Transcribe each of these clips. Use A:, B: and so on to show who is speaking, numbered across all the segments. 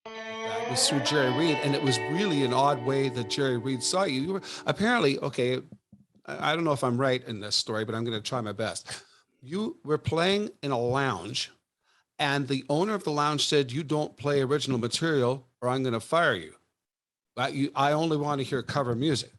A: That was through Jerry Reed, and it was really an odd way that Jerry Reed saw you. You were apparently, okay, I don't know if I'm right in this story, but I'm going to try my best. You were playing in a lounge, and the owner of the lounge said, "You don't play original material, or I'm going to fire you. I only want to hear cover music."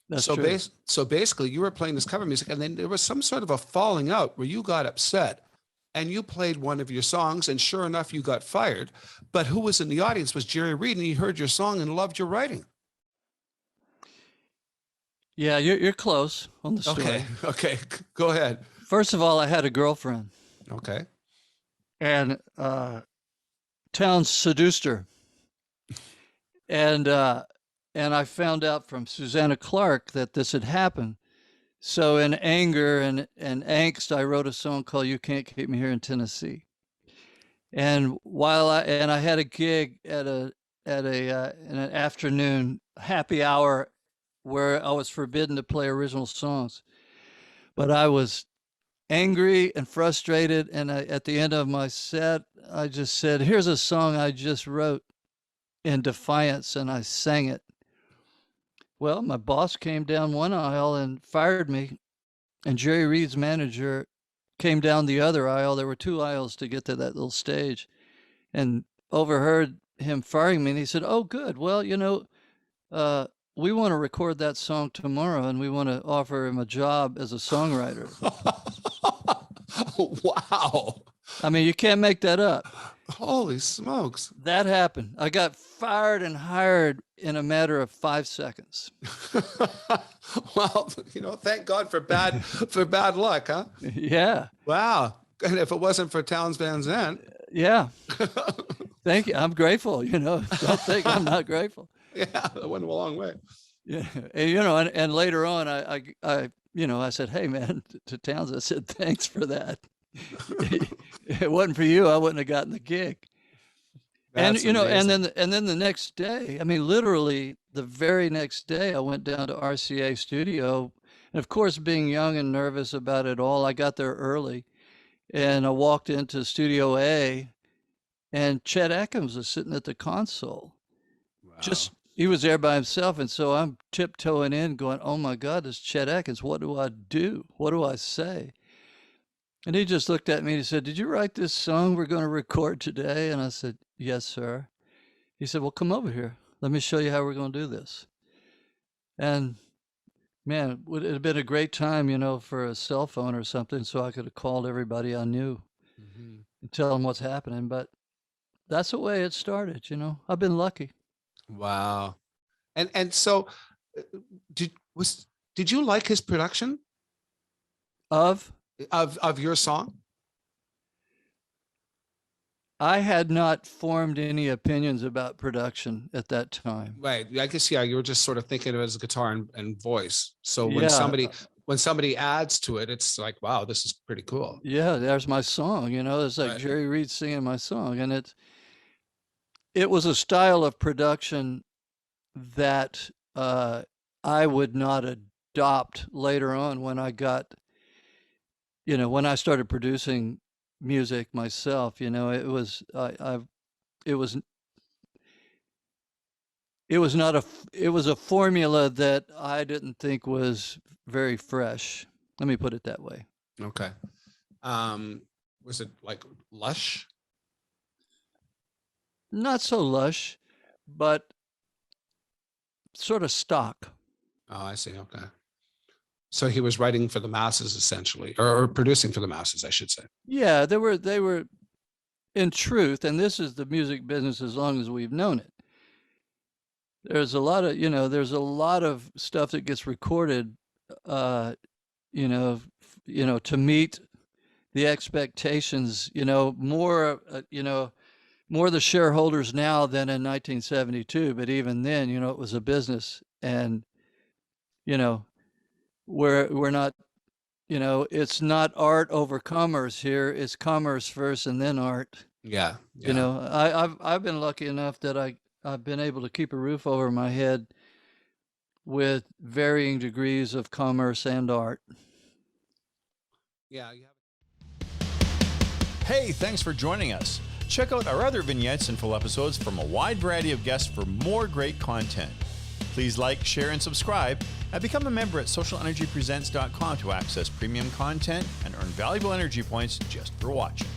B: That's
A: So,
B: true.
A: so basically, you were playing this cover music, and then there was some sort of a falling out where you got upset and you played one of your songs, and sure enough, you got fired. But who was in the audience was Jerry Reed, and he heard your song and loved your writing.
B: Yeah, you're close on the story.
A: Okay, okay, go ahead.
B: First of all, I had a girlfriend,
A: Okay.
B: and town seduced her, and I found out from Susanna Clark that this had happened. So in anger and angst, I wrote a song called "You Can't Keep Me Here in Tennessee." And I had a gig at in an afternoon happy hour where I was forbidden to play original songs, but I was angry and frustrated. And at the end of my set, I just said, "Here's a song I just wrote in defiance," and I sang it. Well, my boss came down one aisle and fired me, and Jerry Reed's manager came down the other aisle. There were two aisles to get to that little stage, and overheard him firing me. And he said, "Oh, good. Well, we want to record that song tomorrow, and we want to offer him a job as a songwriter."
A: Wow.
B: I mean, you can't make that up.
A: Holy smokes.
B: That happened. I got fired and hired in a matter of 5 seconds.
A: Well, thank God for bad luck, huh?
B: Yeah.
A: Wow. And if it wasn't for Townes Van Zandt.
B: Yeah. Thank you. I'm grateful. Don't think I'm not grateful.
A: Yeah, that went a long way.
B: Yeah. And later on, I said, "Hey, man," to Townes, I said, "Thanks for that. If it wasn't for you, I wouldn't have gotten the gig."
A: That's amazing.
B: and then the next day, I mean, literally the very next day, I went down to RCA studio. And of course, being young and nervous about it all, I got there early, and I walked into Studio A, and Chet Atkins was sitting at the console.
A: Wow.
B: He was there by himself. And so I'm tiptoeing in going, "Oh my God, it's Chet Atkins. What do I do? What do I say?" And he just looked at me and he said, "Did you write this song we're going to record today?" And I said, "Yes, sir." He said, "Well, come over here. Let me show you how we're going to do this." And man, would it have been a great time, for a cell phone or something, so I could have called everybody I knew and tell them what's happening. But that's the way it started. I've been lucky.
A: Wow. And so uh, did you like his production
B: Of
A: of your song?
B: I had not formed any opinions about production at that time.
A: Right. I guess, yeah, you were just sort of thinking of it as guitar and voice. So when
B: Yeah.
A: somebody adds to it, it's like, wow, this is pretty cool.
B: Yeah, there's my song, it's like
A: Right.
B: Jerry Reed singing my song. And it was a style of production that I would not adopt later on when I got, when I started producing music myself. It was it was not it was a formula that I didn't think was very fresh. Let me put it that way.
A: Okay. Was it like lush?
B: Not so lush, but sort of stock.
A: Oh, I see. Okay. So he was writing for the masses essentially, or producing for the masses, I should say.
B: Yeah, they were in truth, and this is the music business as long as we've known it. There's a lot of stuff that gets recorded, to meet the expectations, more the shareholders now than in 1972. But even then, it was a business, and, we're not, it's not art over commerce here. It's commerce first and then art.
A: Yeah.
B: I've been lucky enough that I've been able to keep a roof over my head with varying degrees of commerce and art.
A: Yeah.
C: Hey, thanks for joining us. Check out our other vignettes and full episodes from a wide variety of guests for more great content. Please like, share, and subscribe, and become a member at SocialNRGpresents.com to access premium content and earn valuable energy points just for watching.